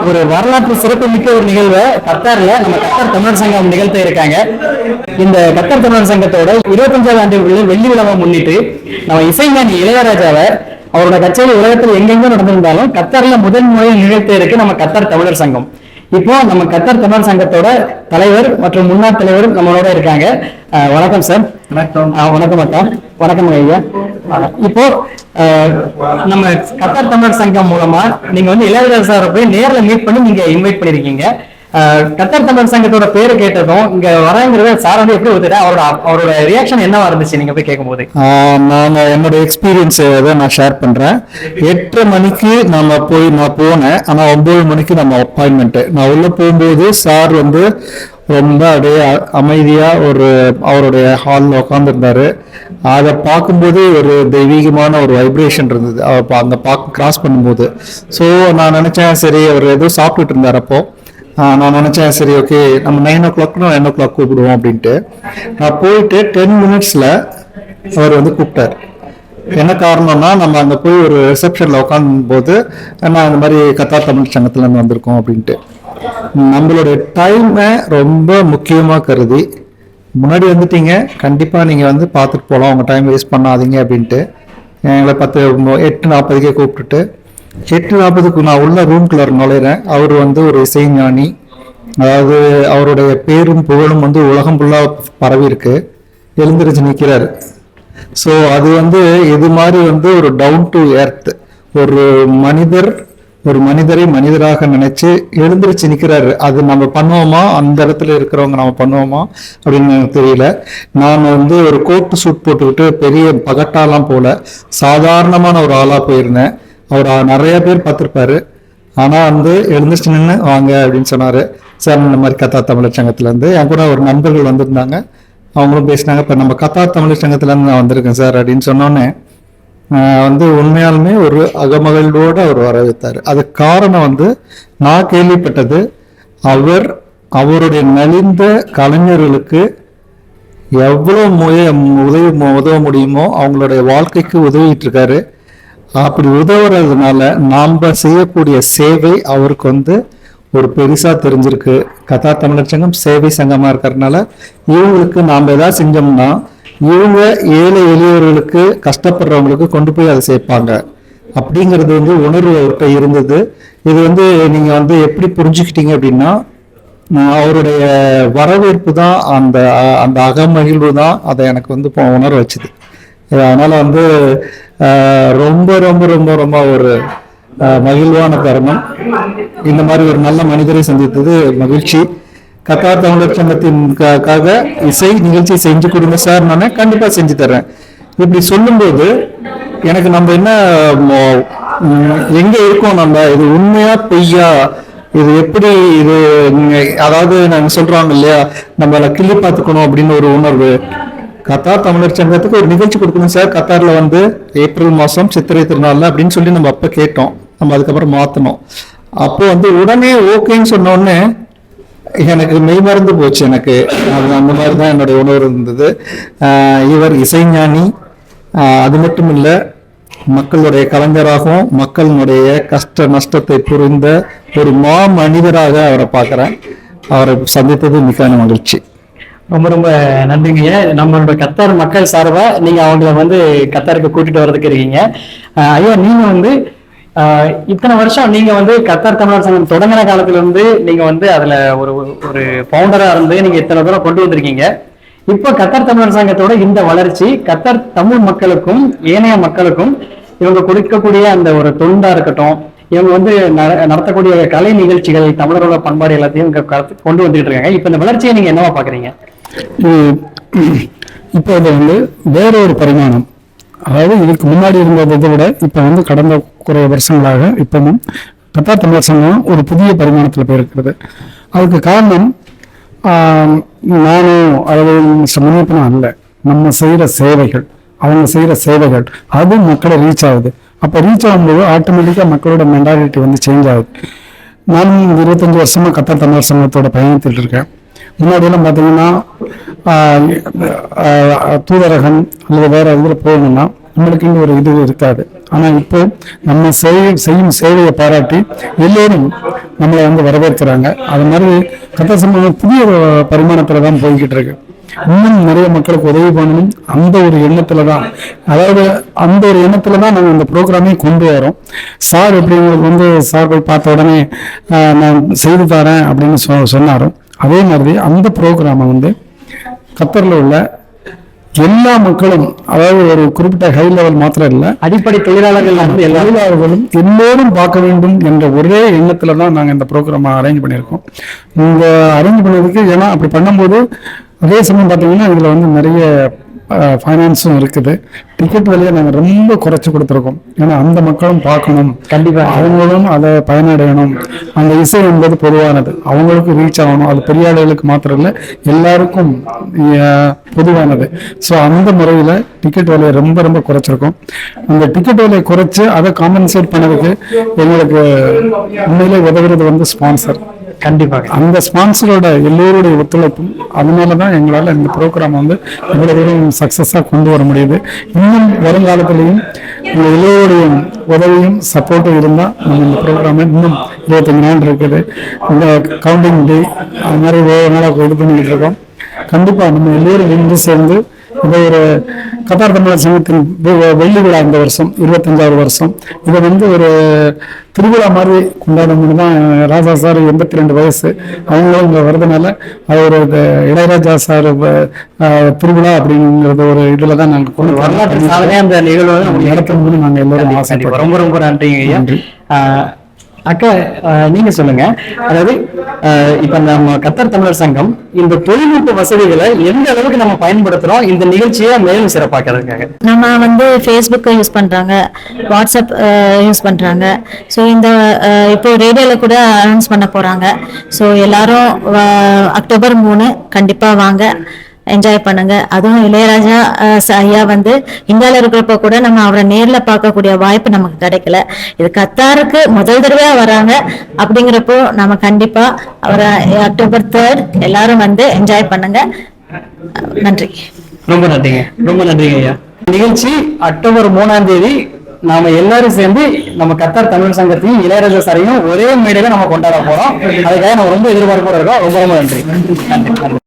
ஒரு வரலாற்று சிறப்புமிக்க ஒரு நிகழ்வை கத்தார்ல நம்ம கத்தார் தமிழர் சங்கம் நிகழ்த்த இருக்காங்க. இந்த கத்தார் தமிழர் சங்கத்தோட 25வது ஆண்டு வெள்ளி விழாவை முன்னிட்டு நம்ம இசைஞானி இளையராஜாவை அவரோட கச்சேரி உலகத்தில் எங்கெங்க நடந்திருந்தாலும் கத்தார்ல முதல் முறையில் நிகழ்த்த இருக்கு நம்ம கத்தார் தமிழர் சங்கம். இப்போ நம்ம கத்தார் தமிழர் சங்கத்தோட தலைவர் மற்றும் முன்னாள் தலைவர் நம்மளோட இருக்காங்க. வணக்கம் சார். வணக்கம் அக்கா. வணக்கம் ஐயா. இப்போ நம்ம கத்தார் தமிழர் சங்கம் மூலமா நீங்க வந்து இளையராஜா சாரை போய் நேர்ல மீட் பண்ணி நீங்க இன்வைட் பண்ணிருக்கீங்க. கத்தார் தமிழர் சங்கத்தோட பேரு கேட்டதும் இங்க வரங்கிறத சார் வந்து எப்படி ஒத்துட்டா அவரோட ரியாக்ஷன் என்னவா இருந்துச்சு நீங்க போய் கேட்கும் போது? நான் என்னோட எக்ஸ்பீரியன்ஸ் நான் ஷேர் பண்றேன். 8:30 மணிக்கு நான் போனேன். ஆனா 9 மணிக்கு நம்ம அப்பாயின்மெண்ட். நான் உள்ள போகும்போது சார் வந்து ரொம்ப அப்படியே அமைதியா அவருடைய ஹாலில் உட்காந்துருந்தாரு. அதை பார்க்கும்போது ஒரு தெய்வீகமான ஒரு வைப்ரேஷன் இருந்தது அங்க கிராஸ் பண்ணும்போது. ஸோ நான் நினைச்சேன் சரி அவர் ஏதோ சாப்பிட்டுட்டு இருந்தார். அப்போ நான் நினைச்சேன் சரி ஓகே நம்ம 9 o'clock 9 o'clock கூப்பிடுவோம் அப்படின்ட்டு. நான் போயிட்டு 10 minutesல அவர் வந்து கூப்பிட்டார். என்ன காரணம்னா நம்ம அங்கே போய் ஒரு ரிசப்ஷன்ல உட்காந்தும் போது நான் இந்த மாதிரி கத்தார் தமிழ் சங்கத்துல இருந்து வந்திருக்கோம் அப்படின்ட்டு நம்மளுடைய டைமை ரொம்ப முக்கியமா கருதி முன்னாடி வந்துட்டீங்க, கண்டிப்பா நீங்க வந்து பார்த்துட்டு போகலாம், உங்க டைம் வேஸ்ட் பண்ணாதீங்க அப்படின்ட்டு எங்களை 8:40 கூப்பிட்டுட்டு 8:40 நான் உள்ள ரூம்குள்ள நுழைறேன். அவர் வந்து ஒரு இசைஞானி, அதாவது அவருடைய பேரும் புகழும் வந்து உலகம் ஃபுல்லா பரவி இருக்கு. எழுந்திருச்சு நிற்கிறாரு. ஸோ அது வந்து இது மாதிரி வந்து ஒரு டவுன் டு எர்த் ஒரு மனிதரை மனிதராக நினைச்சு எழுந்திருச்சு நிற்கிறாரு. அது நம்ம பண்ணுவோமா, அந்த இடத்துல இருக்கிறவங்க நம்ம பண்ணுவோமா அப்படின்னு எனக்கு தெரியல. நான் வந்து ஒரு கோட்டு சூட் போட்டுக்கிட்டு பெரிய பகட்டாலாம் போல சாதாரணமான ஒரு ஆளா போயிருந்தேன். அவர் நிறைய பேர் பார்த்துருப்பாரு. ஆனா வந்து எழுந்திருச்சு நின்று வாங்க அப்படின்னு சொன்னாரு. சார் இந்த மாதிரி கத்தார் தமிழர் சங்கத்துல இருந்து என் கூட ஒரு நண்பர்கள் வந்திருந்தாங்க, அவங்களும் பேசினாங்க. இப்போ நம்ம கத்தார் தமிழர் சங்கத்துல இருந்து நான் வந்திருக்கேன் சார் அப்படின்னு சொன்னோன்னே வந்து உண்மையாலுமே ஒரு அகமகிழ்வோடு அவர் வரவேற்றார். அதுக்கு காரணம் வந்து நான் கேள்விப்பட்டது அவருடைய நலிந்த கலைஞர்களுக்கு எவ்வளவு உதவ முடியுமோ அவங்களுடைய வாழ்க்கைக்கு உதவிட்டு இருக்காரு. அப்படி உதவுறதுனால நாம செய்யக்கூடிய சேவை அவருக்கு வந்து ஒரு பெருசா தெரிஞ்சிருக்கு. கத்தார் தமிழர் சங்கம் சேவை சங்கமா இருக்கிறதுனால இவங்களுக்கு நாம ஏதாவது செஞ்சோம்னா இவங்க ஏழை எளியவர்களுக்கு கஷ்டப்படுறவங்களுக்கு கொண்டு போய் அதை சேர்ப்பாங்க அப்படிங்கிறது வந்து உணர்வு அவர்கிட்ட இருந்தது. இது வந்து நீங்க வந்து எப்படி புரிஞ்சுக்கிட்டீங்க அப்படின்னா அவருடைய வரவேற்பு தான் அந்த அகமகிழ்வு தான் அதை எனக்கு வந்து உணர வச்சுது. அதனால வந்து ரொம்ப ரொம்ப ரொம்ப ரொம்ப ஒரு மகிழ்வான தருணம். இந்த மாதிரி ஒரு நல்ல மனிதரை சந்தித்தது மகிழ்ச்சி. கத்தார் தமிழர் சங்கத்தின்காக இசை நிகழ்ச்சி செஞ்சு கொடுங்க சார், நான் கண்டிப்பா செஞ்சு தர்றேன். இப்படி சொல்லும்போது எனக்கு நம்ம என்ன எங்க இருக்கோம், நம்ம இது உண்மையா பொய்யா, இது எப்படி இது அதாவது நாங்க சொல்றாங்க இல்லையா நம்மள கிள்ளி பார்த்துக்கணும் அப்படின்னு ஒரு உணர்வு. கத்தார் தமிழர் சங்கத்துக்கு ஒரு நிகழ்ச்சி கொடுக்கணும் சார் கத்தார்ல வந்து ஏப்ரல் மாசம் சித்திரை திருநாள்ல அப்படின்னு சொல்லி நம்ம அப்ப கேட்டோம். நம்ம அதுக்கப்புறம் மாத்தணும். அப்போ வந்து உடனே ஓகேன்னு சொன்ன உடனே எனக்கு மெய் மறந்து போச்சு. எனக்கு அந்த மாதிரி தான் என்னுடைய உணர்வு இருந்தது. இவர் இசைஞானி, அது மட்டும் இல்ல மக்களுடைய கலைஞராகவும் மக்களுடைய கஷ்ட நஷ்டத்தை புரிந்த ஒரு மனிதராக அவரை பார்க்கிறேன். அவரை சந்தித்தது மிக மகிழ்ச்சி. ரொம்ப ரொம்ப நன்றிங்க. நம்மளோட கத்தார் மக்கள் சார்பா நீங்க அவங்கள வந்து கத்தாருக்கு கூட்டிட்டு வர்றதுக்கு இருக்கீங்க. ஐயா, நீங்க வந்து இத்தனை வருஷம் நீங்க வந்து கத்தார் தமிழர் சங்கம் தொடங்கின காலத்துல இருந்து நீங்க வந்து அதுல ஒரு பவுண்டரா இருந்து நீங்க இத்தனை தூரம் கொண்டு வந்திருக்கீங்க. இப்போ கத்தார் தமிழர் சங்கத்தோட இந்த வளர்ச்சி கத்தார் தமிழ் மக்களுக்கும் ஏனைய மக்களுக்கும் இவங்க கொடுக்கக்கூடிய அந்த ஒரு தொண்டா இருக்கட்டும், இவங்க வந்து நடத்தக்கூடிய கலை நிகழ்ச்சிகள், தமிழரோட பண்பாடு எல்லாத்தையும் கொண்டு வந்துட்டு இருக்காங்க. இப்ப இந்த வளர்ச்சியை நீங்க என்னவா பாக்குறீங்க? இப்போ அது வந்து வேற ஒரு பரிமாணம். அதாவது இதுக்கு முன்னாடி இருந்ததை விட இப்போ வந்து கடந்த குறைய வருஷங்களாக இப்பவும் கத்தார் தமிழர் சங்கம் ஒரு புதிய பரிமாணத்தில் போயிருக்கிறது. அதுக்கு காரணம் நானும் அதாவது முன்னேற்றமும் அல்ல, நம்ம செய்கிற சேவைகள், அவங்க செய்கிற சேவைகள் அது மக்களை ரீச் ஆகுது. அப்போ ரீச் ஆகும்போது ஆட்டோமேட்டிக்காக மக்களோட மென்டாலிட்டி வந்து சேஞ்ச் ஆகுது. நானும் 25 வருஷமா கத்தார் தமிழர் சங்கத்தோட பயணத்தில் இருக்கேன். முன்னாடியெல்லாம் பார்த்தீங்கன்னா தூதரகம் அல்லது வேற இதில் போகணும்னா நம்மளுக்கு ஒரு இது இருக்காது. ஆனால் இப்போ நம்ம செய்யும் சேவையை பாராட்டி எல்லோரும் நம்மளை வந்து வரவேற்கிறாங்க. அது மாதிரி கத்தர் சமூகம் புதிய பரிமாணத்துல தான் போய்கிட்டு இருக்கு. இன்னும் நிறைய மக்களுக்கு உதவி பண்ணணும் அந்த ஒரு எண்ணத்துல தான், அதாவது அந்த ஒரு எண்ணத்துல தான் நாங்கள் இந்த ப்ரோக்ராமே கொண்டு வரோம். சார் எப்படி உங்களுக்கு வந்து சார் போய் பார்த்த உடனே நான் செய்து தரேன் அப்படின்னு சொன்னாரோ அதே மாதிரி அந்த ப்ரோக்ராமை வந்து கத்தரில் உள்ள எல்லா மக்களும், அதாவது ஒரு குறிப்பிட்ட ஹை லெவல் மாத்திரம் இல்லை, அடிப்படை தொழிலாளர்கள் தொழிலாளர்களும் எல்லோரும் பார்க்க வேண்டும் என்ற ஒரே எண்ணத்துல தான் நாங்கள் இந்த ப்ரோக்ராமை அரேஞ்ச் பண்ணியிருக்கோம். இந்த அரேஞ்ச் பண்ணதுக்கு ஏன்னா அப்படி பண்ணும்போது அதே சமயம் பார்த்தீங்கன்னா இதில் வந்து நிறைய ஃபைனான்ஸும் இருக்குது. டிக்கெட் விலையை நாங்கள் ரொம்ப குறைச்சி கொடுத்துருக்கோம். ஏன்னா அந்த மக்களும் பார்க்கணும், கண்டிப்பாக அவங்களும் அதை பயனடையணும். அந்த இசை என்பது பொதுவானது, அவங்களுக்கும் ரீச் ஆகணும். அது பெரிய ஆளுகளுக்கு மாத்திரம் இல்லை, எல்லாருக்கும் பொதுவானது. ஸோ அந்த முறையில் டிக்கெட் விலையை ரொம்ப ரொம்ப குறைச்சிருக்கோம். அந்த டிக்கெட் விலையை குறைச்சி அதை காம்பன்சேட் பண்ணதுக்கு எங்களுக்கு உண்மையிலே உதவுறது வந்து ஸ்பான்சர். கண்டிப்பாக அந்த ஸ்பான்சரோட எல்லோருடைய ஒத்துழைப்பும், அதனால தான் எங்களால் இந்த ப்ரோக்ராம் வந்து இவ்வளவு தூரம் சக்ஸஸாக கொண்டு வர முடியுது. இன்னும் வருங்காலத்திலையும் எல்லோருடைய உதவியும் சப்போர்ட்டும் இருந்தால் நம்ம இந்த ப்ரோக்ராம் இன்னும் 25 நாள் இருக்குது. இந்த கவுண்டிங் டே அது மாதிரி ஒவ்வொரு நாளாக இது பண்ணிக்கிட்டு இருக்கோம். கண்டிப்பாக நம்ம எல்லோரும் இன்று சேர்ந்து இதை ஒரு கத்தார் தமிழர் சங்கத்தின் வெள்ளி விழா இந்த வருஷம் 25வது வருஷம். இதை வந்து ஒரு திருவிழா மாதிரி கொண்டாடணும்னு தான். ராஜா சார் 82 வயசு, அவங்களும் இங்கே வர்றதுனால அது ஒரு இளையராஜா சார் திருவிழா அப்படிங்கிறது ஒரு இதில் தான் நாங்கள் கொண்டு வரலாற்று சாதனையாக அந்த நிகழ்வு நடத்தணும்னு நாங்கள் எல்லோரும் ஆசைப்படுறோம். ரொம்ப ரொம்ப நன்றி. அக்கா, நீங்க சொல்லுங்க, அதாவது இப்ப நம்ம கத்தார் தமிழர் சங்கம் இந்த தொழில்நுட்ப வசதிகளை எந்த அளவுக்கு நம்ம பயன்படுத்துறோம் இந்த நிகழ்ச்சியை மேலும் சிறப்பாக்கிறதுக்காக? நம்ம வந்து ஃபேஸ்புக்கை யூஸ் பண்றாங்க, வாட்ஸ்அப் யூஸ் பண்றாங்க. ஸோ இந்த இப்போ ரேடியோல கூட அனௌன்ஸ் பண்ண போறாங்க. ஸோ எல்லாரும் அக்டோபர் 3 கண்டிப்பா வாங்க, என்ஜாய் பண்ணுங்க. அதுவும் இளையராஜா ஐயா வந்து இந்தியாவில் இருக்கிறப்ப கூட நம்ம அவரை நேர்ல பார்க்கக்கூடிய வாய்ப்பு நமக்கு கிடைக்கல. இது கத்தாருக்கு முதல் தடவையா வராங்க. அப்படிங்கிறப்போ நம்ம கண்டிப்பா அவரை அக்டோபர் 3 எல்லாரும் வந்து என்ஜாய் பண்ணுங்க. நன்றி. ரொம்ப நன்றிங்க ஐயா. நிகழ்ச்சி அக்டோபர் 3ஆம் தேதி நாம எல்லாரும் சேர்ந்து நம்ம கத்தார் தமிழ் சங்கத்தையும் இளையராஜா சாரையும் ஒரே மேடையில நம்ம கொண்டாட போறோம். அதுக்காக நம்ம ரொம்ப எதிர்பார்ப்போட இருக்கோம். ரொம்ப நன்றி.